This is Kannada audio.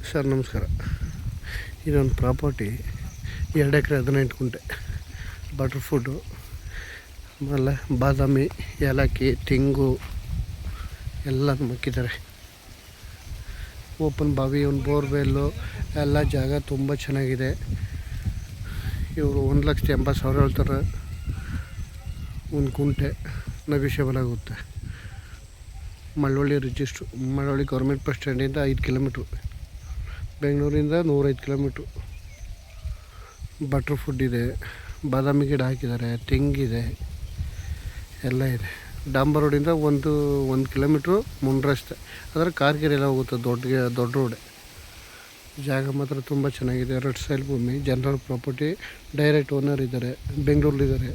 ಸರ್ ನಮಸ್ಕಾರ. ಇದೊಂದು ಪ್ರಾಪರ್ಟಿ 2 ಎಕರೆ 18 ಗುಂಟೆ ಬಟರ್ ಫುಡ್ಡು, ಆಮೇಲೆ ಬಾದಾಮಿ, ಏಲಕ್ಕಿ, ತೆಂಗು ಎಲ್ಲ ಮಕ್ಕಿದ್ದಾರೆ. ಓಪನ್ ಬಾವಿ, ಒಂದು ಬೋರ್ವೆಲ್ಲು ಎಲ್ಲ ಜಾಗ ತುಂಬ ಚೆನ್ನಾಗಿದೆ. ಇವರು 1,80,000 ಹೇಳ್ತಾರೆ. ಒಂದು ಗುಂಟೆ ನೆಗೋಷಿಯಬಲ್ ಆಗುತ್ತೆ. Malavalli register, Malavalli government bus ಸ್ಟ್ಯಾಂಡಿಂದ 5 ಕಿಲೋಮೀಟ್ರು, ಬೆಂಗಳೂರಿಂದ 105 ಕಿಲೋಮೀಟ್ರು. ಬಟ್ರ್ ಫುಡ್ ಇದೆ, ಬಾದಾಮಿ ಗಿಡ ಹಾಕಿದ್ದಾರೆ, ತೆಂಗಿದೆ, ಎಲ್ಲ ಇದೆ. ಡಾಂಬರ್ ರೋಡಿಂದ ಒಂದು ಕಿಲೋಮೀಟ್ರು ಮುಂಡ್ರಸ್ತೆ, ಅದರ ಕಾರ್ಗಿರೆಲ್ಲ ಹೋಗುತ್ತೆ. ದೊಡ್ಡ ರೋಡೆ. ಜಾಗ ಮಾತ್ರ ತುಂಬ ಚೆನ್ನಾಗಿದೆ. 2 ಸೈಲ್ ಭೂಮಿ, ಜನರಲ್ ಪ್ರಾಪರ್ಟಿ, ಡೈರೆಕ್ಟ್ ಓನರ್ ಇದ್ದಾರೆ, ಬೆಂಗಳೂರಲ್ಲಿದ್ದಾರೆ.